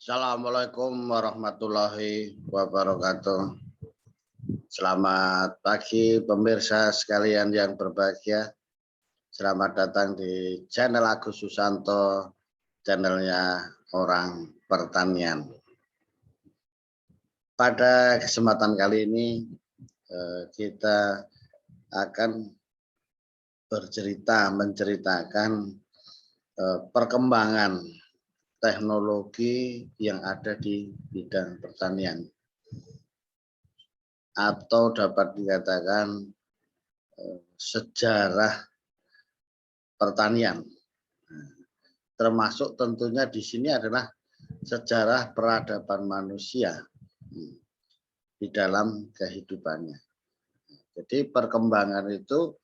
Assalamualaikum warahmatullahi wabarakatuh. Selamat pagi pemirsa sekalian yang berbahagia. Selamat datang di channel Agus Susanto, channelnya Orang Pertanian. Pada kesempatan kali ini kita akan menceritakan perkembangan teknologi yang ada di bidang pertanian, atau dapat dikatakan sejarah pertanian. Termasuk tentunya di sini adalah sejarah peradaban manusia di dalam kehidupannya. Jadi perkembangan itu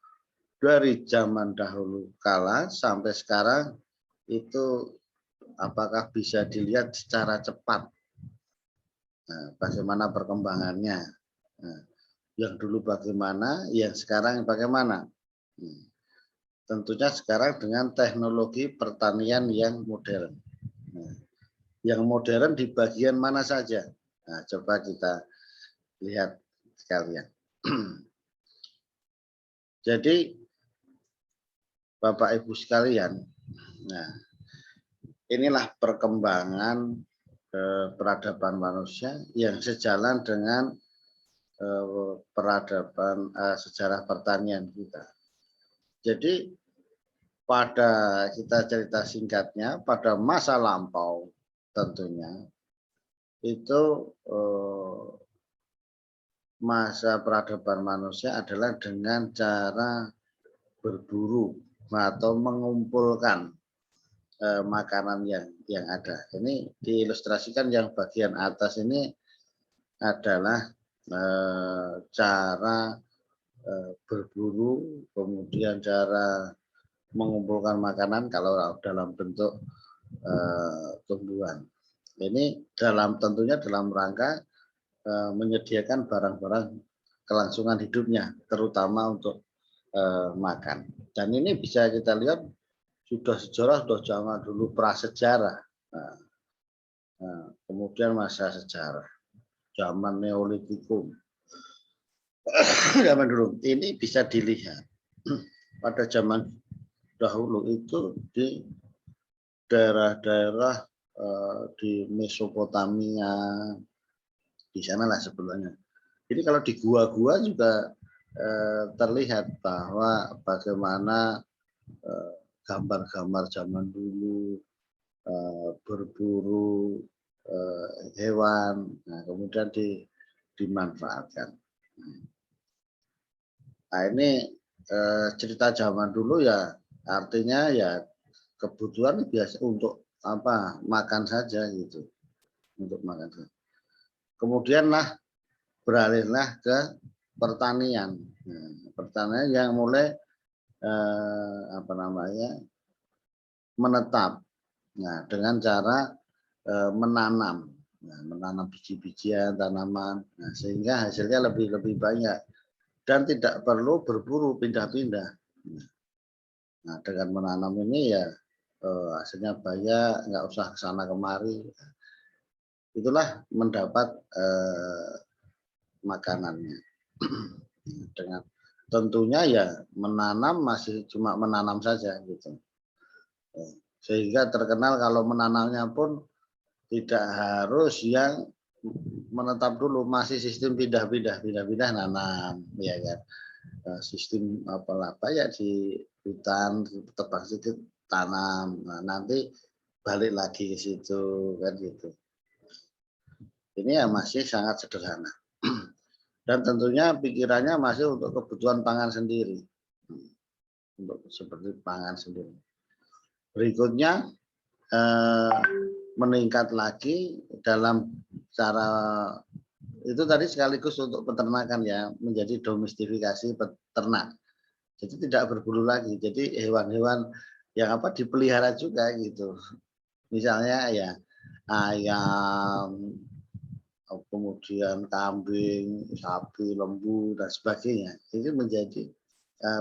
dari zaman dahulu kala sampai sekarang itu apakah bisa dilihat secara cepat? Bagaimana perkembangannya? Yang dulu bagaimana, yang sekarang bagaimana? Tentunya sekarang dengan teknologi pertanian yang modern. Yang modern di bagian mana saja? Nah, coba kita lihat sekalian. Jadi, Bapak Ibu sekalian, nah, inilah perkembangan peradaban manusia yang sejalan dengan peradaban sejarah pertanian kita. Jadi pada kita cerita singkatnya, pada masa lampau tentunya itu masa peradaban manusia adalah dengan cara berburu atau mengumpulkan makanan yang ada. Ini diilustrasikan yang bagian atas ini adalah cara berburu, kemudian cara mengumpulkan makanan kalau dalam bentuk tumbuhan. Ini tentunya dalam rangka menyediakan barang-barang kelangsungan hidupnya, terutama untuk makan. Dan ini bisa kita lihat sudah sejarah, sudah zaman dulu prasejarah. Kemudian masa sejarah, zaman Neolitikum. Zaman dulu ini bisa dilihat pada zaman dahulu itu di daerah-daerah di Mesopotamia, di sanalah sebelumnya. Jadi kalau di gua-gua juga terlihat bahwa bagaimana gambar-gambar zaman dulu berburu hewan, nah, kemudian dimanfaatkan. Nah, ini cerita zaman dulu ya, artinya ya kebutuhan biasa untuk apa, makan saja gitu, untuk makan saja. Kemudianlah beralihlah ke pertanian. Nah, pertanian yang mulai menetap. Nah, dengan cara menanam, menanam biji-bijian, tanaman, nah, sehingga hasilnya lebih banyak dan tidak perlu berburu pindah-pindah. Nah, dengan menanam ini ya hasilnya banyak, nggak usah kesana kemari. Itulah mendapat makanannya. Dengan tentunya ya menanam masih cuma menanam saja gitu. Sehingga terkenal kalau menanamnya pun tidak harus yang menetap dulu, masih sistem pindah-pindah nanam, ya kan. Sistem apa ya di hutan tebang sedikit tanam, nah, nanti balik lagi ke situ kan gitu. Ini ya masih sangat sederhana dan tentunya pikirannya masih untuk kebutuhan pangan sendiri, untuk seperti pangan sendiri. Berikutnya meningkat lagi dalam cara itu tadi sekaligus untuk peternakan ya, menjadi domestifikasi peternak. Jadi tidak berburu lagi. Jadi hewan-hewan yang apa dipelihara juga gitu. Misalnya ya ayam, kemudian kambing, sapi, lembu dan sebagainya. Itu menjadi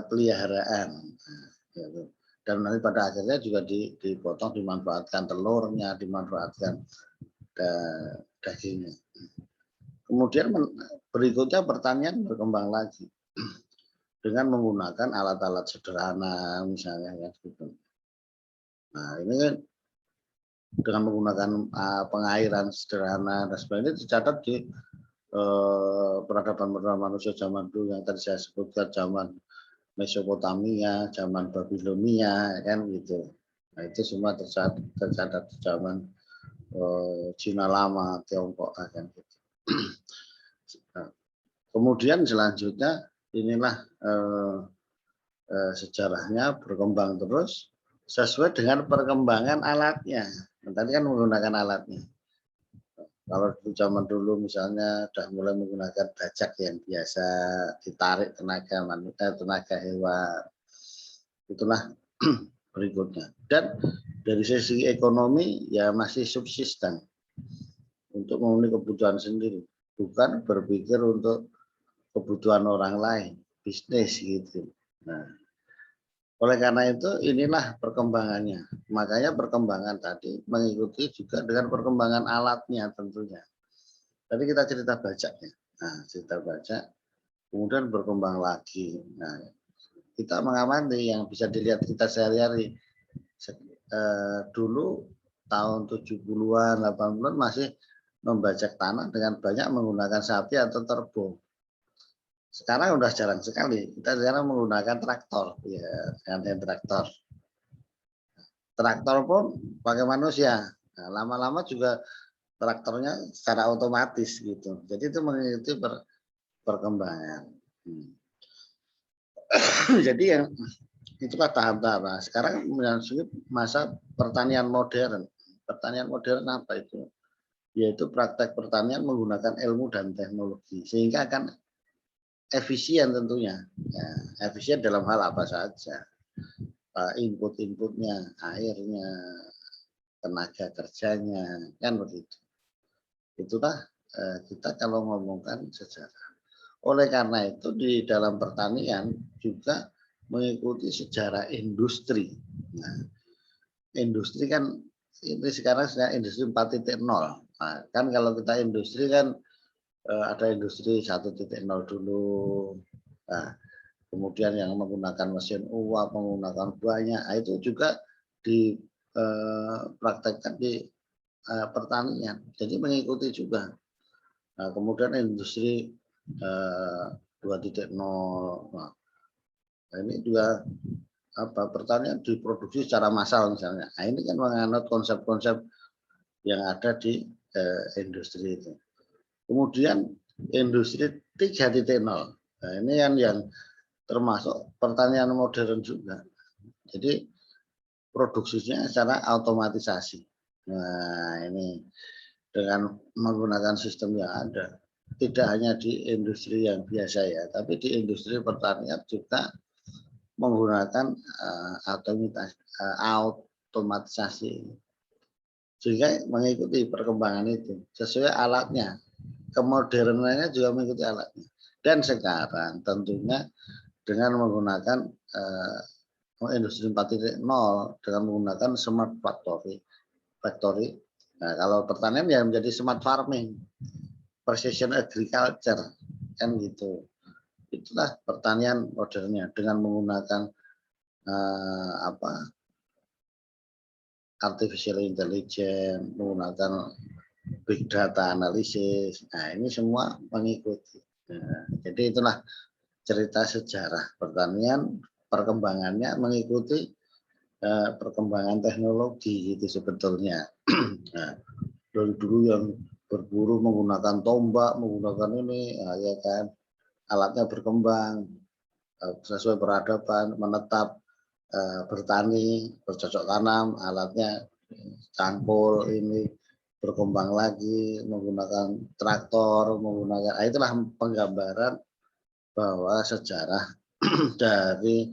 peliharaan. Gitu. Dan nanti pada akhirnya juga dipotong, dimanfaatkan telurnya, dimanfaatkan dagingnya. Kemudian berikutnya pertanian berkembang lagi dengan menggunakan alat-alat sederhana misalnya ya gitu. Nah ini kan dengan menggunakan pengairan sederhana dan sebagainya dicatat di peradaban manusia zaman dulu yang tadi saya sebutkan, zaman Mesopotamia, zaman Babilonia kan gitu. Nah itu semua tercatat di zaman Cina lama, Tiongkok kan gitu. Nah, kemudian selanjutnya inilah sejarahnya berkembang terus sesuai dengan perkembangan alatnya. Nah, tadi kan menggunakan alatnya. Kalau di zaman dulu misalnya sudah mulai menggunakan bajak yang biasa ditarik tenaga hewan. Itulah berikutnya. Dan dari sisi ekonomi ya masih subsisten untuk memenuhi kebutuhan sendiri, bukan berpikir untuk kebutuhan orang lain, bisnis gitu. Nah, oleh karena itu inilah perkembangannya. Makanya perkembangan tadi mengikuti juga dengan perkembangan alatnya tentunya. Tadi kita cerita bajak ya. Nah, cerita bajak kemudian berkembang lagi. Nah, kita mengamati yang bisa dilihat kita sehari-hari. Dulu tahun 70-an, 80-an masih membajak tanah dengan banyak menggunakan sapi atau terbo. Sekarang udah jarang sekali. Kita sekarang menggunakan traktor, ya, dengan traktor. Traktor pun pakai manusia. Nah, lama-lama juga traktornya secara otomatis gitu. Jadi itu mengikuti perkembangan. Jadi yang itulah tahap-tahap. Nah, sekarang memasuki masa pertanian modern. Pertanian modern apa itu? Yaitu praktek pertanian menggunakan ilmu dan teknologi sehingga akan efisien tentunya. Ya, efisien dalam hal apa saja? Input-inputnya, airnya, tenaga kerjanya, kan begitu. Itulah kita kalau ngomongkan sejarah. Oleh karena itu di dalam pertanian juga mengikuti sejarah industri. Nah, industri kan ini sekarang sudah industri 4.0. Nah, kan kalau kita industri kan ada industri 1.0 dulu. Nah, kemudian yang menggunakan mesin uap, menggunakan banyak, itu juga dipraktekkan di pertanian. Jadi mengikuti juga. Nah, kemudian industri 2.0. Nah, ini juga pertanian diproduksi secara massal misalnya. Nah, ini kan menganut konsep-konsep yang ada di industri itu. Kemudian industri 3.0. Nah, ini kan yang termasuk pertanian modern juga. Jadi produksinya secara otomatisasi. Nah, ini dengan menggunakan sistem yang ada. Tidak hanya di industri yang biasa ya, tapi di industri pertanian juga menggunakan otomatisasi. Sehingga mengikuti perkembangan itu sesuai alatnya. Kemodernannya juga mengikuti alatnya. Dan sekarang tentunya dengan menggunakan industri 4.0 dengan menggunakan smart factory. Nah, kalau pertanian ya menjadi smart farming, precision agriculture, kan gitu. Itulah pertanian modernnya dengan menggunakan artificial intelligence, menggunakan big data analisis. Nah, ini semua mengikuti. Nah, jadi itulah cerita sejarah pertanian, perkembangannya mengikuti perkembangan teknologi itu sebetulnya. Nah, dari dulu yang berburu menggunakan tombak, menggunakan ini, ya kan, alatnya berkembang sesuai peradaban, menetap bertani, bercocok tanam, alatnya cangkul ini berkembang lagi menggunakan traktor, menggunakan itulah penggambaran bahwa sejarah dari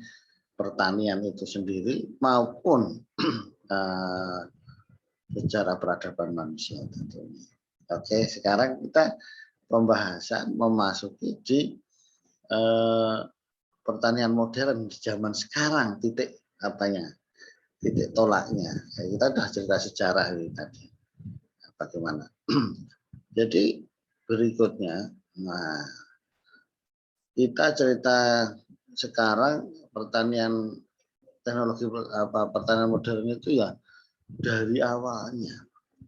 pertanian itu sendiri maupun sejarah peradaban manusia tentunya. Oke, sekarang kita pembahasan memasuki di pertanian modern di zaman sekarang, titik tolaknya. Kita sudah cerita sejarah ini tadi. bagaimana. Jadi berikutnya, nah kita cerita sekarang pertanian teknologi pertanian modern itu ya dari awalnya,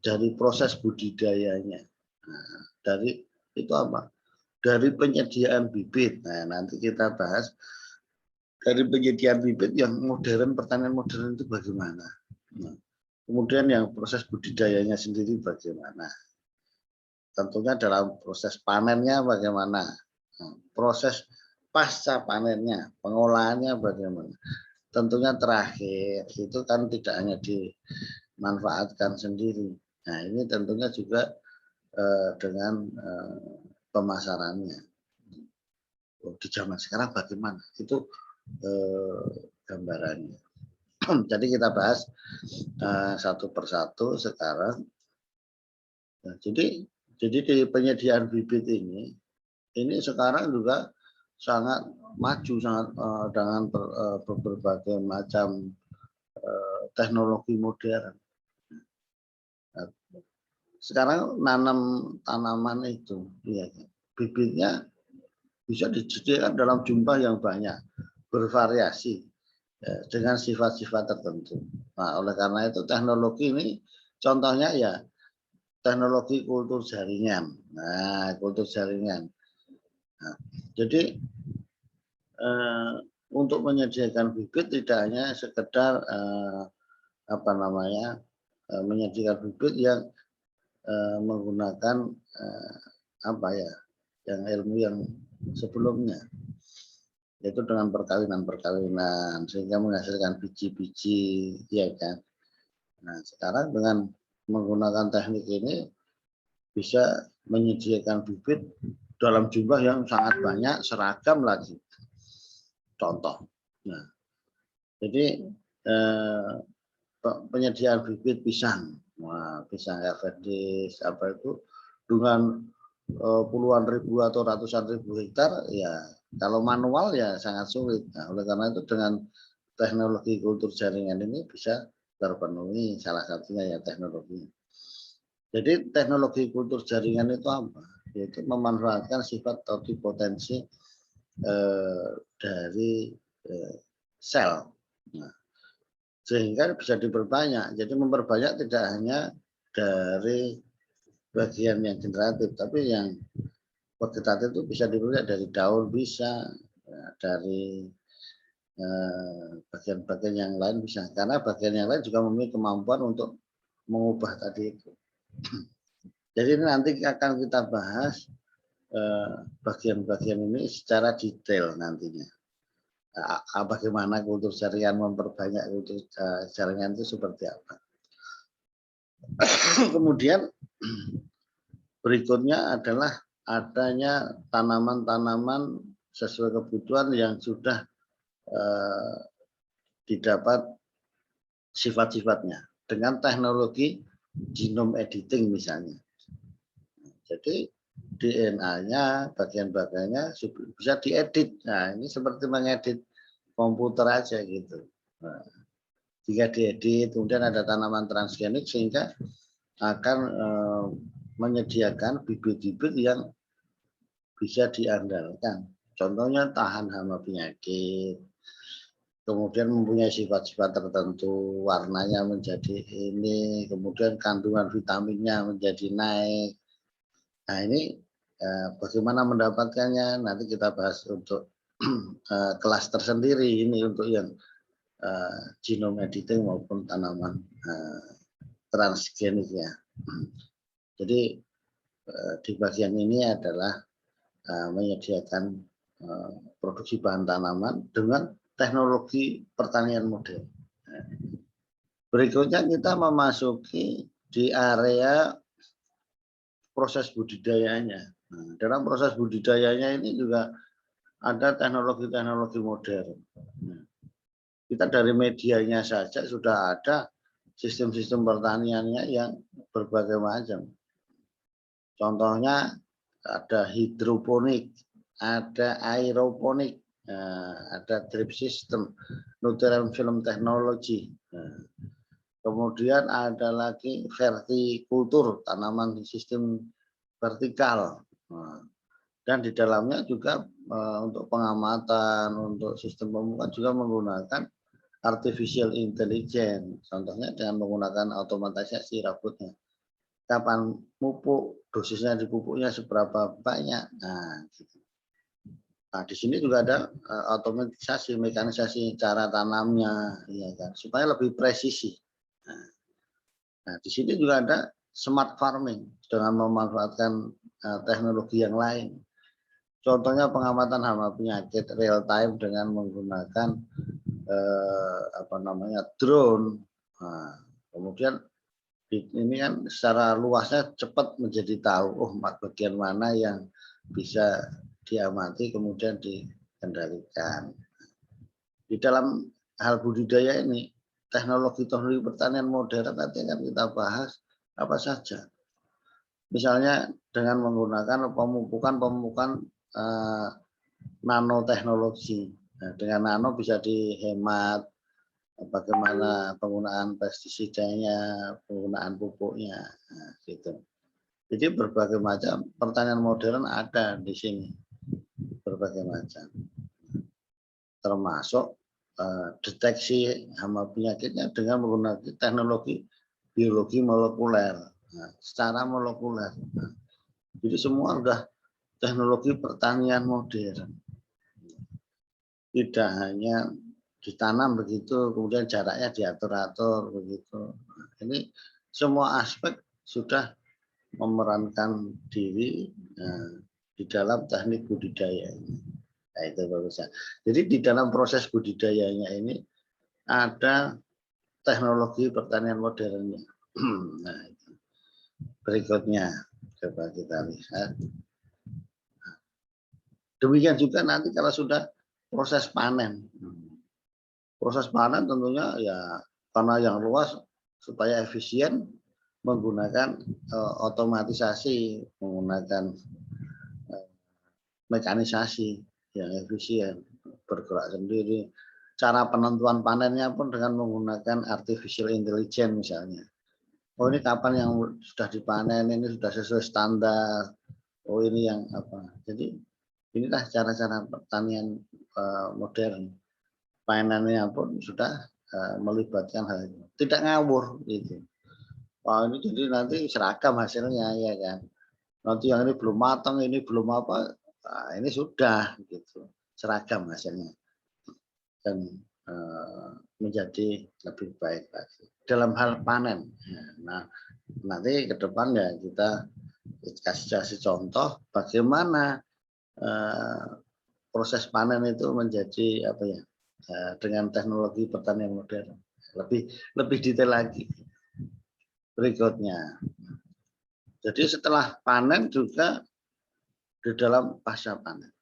dari proses budidayanya, nah, dari itu apa? Dari penyediaan bibit. Nah, nanti kita bahas dari penyediaan bibit yang modern, pertanian modern itu bagaimana. Nah, kemudian yang proses budidayanya sendiri bagaimana. Tentunya dalam proses panennya bagaimana. Nah, proses pasca panennya, pengolahannya bagaimana. Tentunya terakhir itu kan tidak hanya dimanfaatkan sendiri. Nah, ini tentunya juga dengan pemasarannya. Di zaman sekarang bagaimana? Itu gambarannya. Jadi kita bahas satu persatu sekarang. Nah, jadi di penyediaan bibit ini sekarang juga sangat maju, sangat dengan berbagai macam teknologi modern. Nah, sekarang nanam tanaman itu, ya, bibitnya bisa disediakan dalam jumlah yang banyak, bervariasi ya, dengan sifat-sifat tertentu. Nah, oleh karena itu teknologi ini contohnya ya teknologi kultur jaringan. Nah, kultur jaringan. Nah, jadi untuk menyediakan bibit tidak hanya sekedar menyediakan bibit yang menggunakan yang ilmu yang sebelumnya, yaitu dengan perkawinan sehingga menghasilkan biji-biji, ya kan. Nah, sekarang dengan menggunakan teknik ini bisa menyediakan bibit dalam jumlah yang sangat banyak, seragam lagi. Contoh. Nah, jadi penyediaan bibit pisang, pisang Everdies itu dengan puluhan ribu atau ratusan ribu hektar, ya kalau manual ya sangat sulit. Nah, oleh karena itu dengan teknologi kultur jaringan ini bisa terpenuhi, salah satunya ya teknologi. Jadi teknologi kultur jaringan itu apa? Yaitu memanfaatkan sifat atau potensi dari sel. Nah, sehingga bisa diperbanyak. Jadi memperbanyak tidak hanya dari bagian yang generatif, tapi yang vegetatif itu bisa diperbanyak dari daun, bisa ya, dari bagian-bagian yang lain bisa. Karena bagian yang lain juga memiliki kemampuan untuk mengubah tadi itu. Jadi nanti akan kita bahas bagian-bagian ini secara detail nantinya. Bagaimana kultur jaringan memperbanyak kultur jaringan itu seperti apa. Kemudian berikutnya adalah adanya tanaman-tanaman sesuai kebutuhan yang sudah didapat sifat-sifatnya dengan teknologi genome editing misalnya. Jadi DNA-nya, bagian-bagiannya bisa diedit. Nah, ini seperti mengedit komputer aja gitu. Nah, jika diedit, kemudian ada tanaman transgenik sehingga akan menyediakan bibit-bibit yang bisa diandalkan. Contohnya tahan hama penyakit, kemudian mempunyai sifat-sifat tertentu, warnanya menjadi ini, kemudian kandungan vitaminnya menjadi naik. Nah, ini bagaimana mendapatkannya nanti kita bahas untuk kelas tersendiri ini untuk yang genome editing maupun tanaman transgenik ya. Jadi di bagian ini adalah menyediakan produksi bahan tanaman dengan teknologi pertanian modern. Berikutnya kita memasuki di area proses budidayanya. Nah, dalam proses budidayanya ini juga ada teknologi-teknologi modern. Nah, kita dari medianya saja sudah ada sistem-sistem pertaniannya yang berbagai macam. Contohnya ada hidroponik, ada aeroponik, ada drip system, nutrient film technology. Kemudian ada lagi vertikultur, tanaman sistem vertikal. Nah, dan di dalamnya juga untuk pengamatan, untuk sistem pemupukan juga menggunakan artificial intelligence. Contohnya dengan menggunakan otomatisasi rambutnya. Kapan pupuk, dosisnya di pupuknya seberapa banyak. Nah, gitu. Nah, di sini juga ada otomatisasi, mekanisasi cara tanamnya, ya kan, supaya lebih presisi. Nah, di sini juga ada smart farming dengan memanfaatkan teknologi yang lain. Contohnya pengamatan hama penyakit real time dengan menggunakan drone. Nah, kemudian ini kan secara luasnya cepat menjadi tahu, bagian mana yang bisa diamati kemudian dikendalikan. Di dalam hal budidaya ini, teknologi pertanian modern nanti akan kita bahas apa saja. Misalnya dengan menggunakan pemupukan nanoteknologi. Nah, dengan nano bisa dihemat, bagaimana penggunaan pestisidanya, penggunaan pupuknya, nah, gitu. Jadi berbagai macam pertanian modern ada di sini, berbagai macam, termasuk deteksi hama penyakitnya dengan menggunakan teknologi biologi molekuler, secara molekuler. Nah, jadi semua sudah teknologi pertanian modern. Tidak hanya ditanam begitu, kemudian jaraknya diatur-atur begitu. Ini semua aspek sudah memerankan diri di dalam teknik budidaya ini. Nah, itu bagusnya. Jadi di dalam proses budidayanya ini ada teknologi pertanian modernnya. Nah, itu. Berikutnya coba kita lihat. Demikian juga nanti kalau sudah proses panen. Proses panen tentunya ya karena yang luas supaya efisien menggunakan otomatisasi, menggunakan mekanisasi yang efisien, bergerak sendiri. Cara penentuan panennya pun dengan menggunakan artificial intelligence misalnya. Oh, ini kapan yang sudah dipanen, ini sudah sesuai standar. Oh, ini yang apa. Jadi inilah cara-cara pertanian modern. Panennya pun sudah melibatkan hal itu. Tidak ngawur gitu. Wah, ini jadi nanti seragam hasilnya ya kan. Nanti yang ini belum matang, ini belum apa, nah, ini sudah gitu. Seragam hasilnya. Dan menjadi lebih baik lagi dalam hal panen. Nah, nanti ke depan ya kita kasih contoh bagaimana proses panen itu menjadi apa ya, dengan teknologi pertanian modern. Lebih detail lagi. Berikutnya. Jadi setelah panen juga di dalam pasca panen.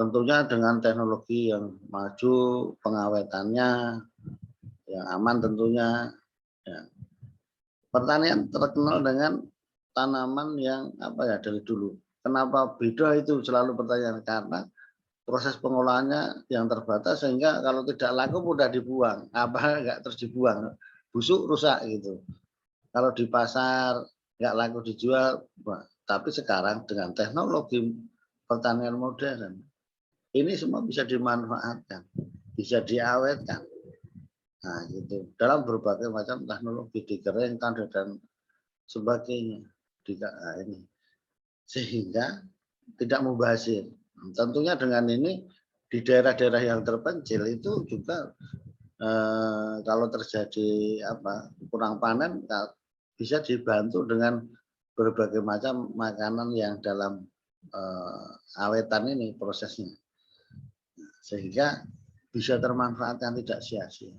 Tentunya dengan teknologi yang maju, pengawetannya yang aman tentunya. Ya. Pertanian terkenal dengan tanaman yang apa ya dari dulu. Kenapa beda itu selalu pertanyaan, karena proses pengolahannya yang terbatas sehingga kalau tidak laku mudah dibuang. Apa enggak terus dibuang, busuk rusak gitu. Kalau di pasar enggak laku dijual, tapi sekarang dengan teknologi pertanian modern ini semua bisa dimanfaatkan, bisa diawetkan. Nah, gitu. Dalam berbagai macam teknologi dikeringkan dan sebagainya. Nah, ini sehingga tidak mubazir. Tentunya dengan ini di daerah-daerah yang terpencil itu juga kalau terjadi apa kurang panen bisa dibantu dengan berbagai macam makanan yang dalam awetan ini prosesnya. Sehingga bisa termanfaatkan tidak sia-sia.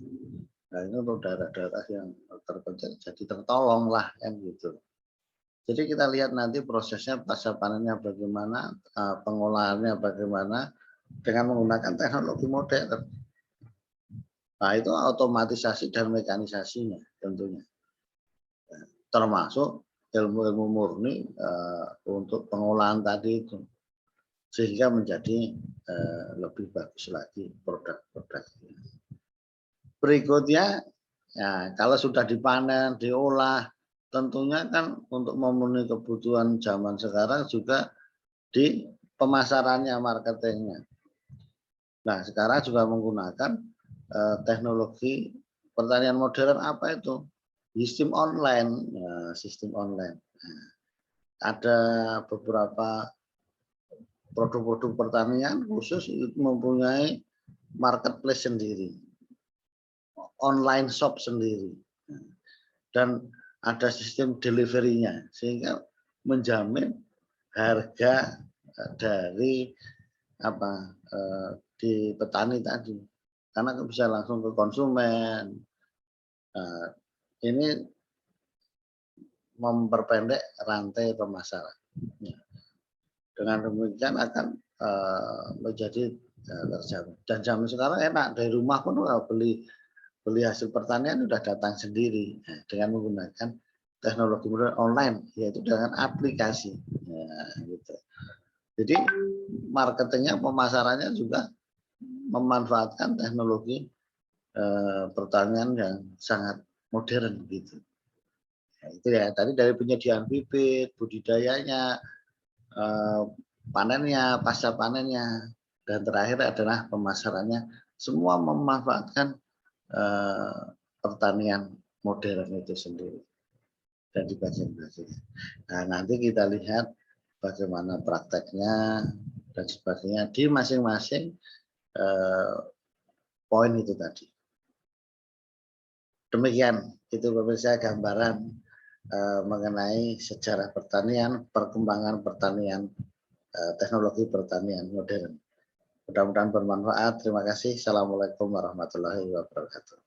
Nah, ini untuk daerah-daerah yang terpencil jadi tertolong lah kan gitu. Jadi kita lihat nanti prosesnya pasca panennya bagaimana, pengolahannya bagaimana dengan menggunakan teknologi modern. Nah, itu otomatisasi dan mekanisasinya tentunya. Termasuk ilmu-ilmu murni untuk pengolahan tadi itu. Sehingga menjadi lebih bagus lagi produk-produknya. Berikutnya Ya, kalau sudah dipanen, diolah, tentunya kan untuk memenuhi kebutuhan zaman sekarang juga di pemasarannya, marketingnya. Nah, sekarang juga menggunakan teknologi pertanian modern apa itu? Sistem online, ya, sistem online. Nah, ada beberapa produk-produk pertanian khusus itu mempunyai marketplace sendiri, online shop sendiri, dan ada sistem delivery-nya sehingga menjamin harga dari apa di petani tadi karena bisa langsung ke konsumen. Nah, ini memperpendek rantai pemasaran. Dengan demikian akan menjadi terjamin. Dan zaman sekarang enak dari rumah pun beli hasil pertanian sudah datang sendiri dengan menggunakan teknologi online, yaitu dengan aplikasi. Ya, gitu. Jadi marketingnya, pemasarannya juga memanfaatkan teknologi pertanian yang sangat modern gitu. Nah, itu ya tadi dari penyediaan bibit, budidayanya, panennya, pasca panennya, dan terakhir adalah pemasarannya. Semua memanfaatkan pertanian modern itu sendiri dan dibagi-bagi. Nah, nanti kita lihat bagaimana prakteknya dan sebagainya di masing-masing poin itu tadi. Demikian itu pemirsa gambaran mengenai sejarah pertanian, perkembangan pertanian, teknologi pertanian modern. Mudah-mudahan bermanfaat. Terima kasih. Assalamualaikum warahmatullahi wabarakatuh.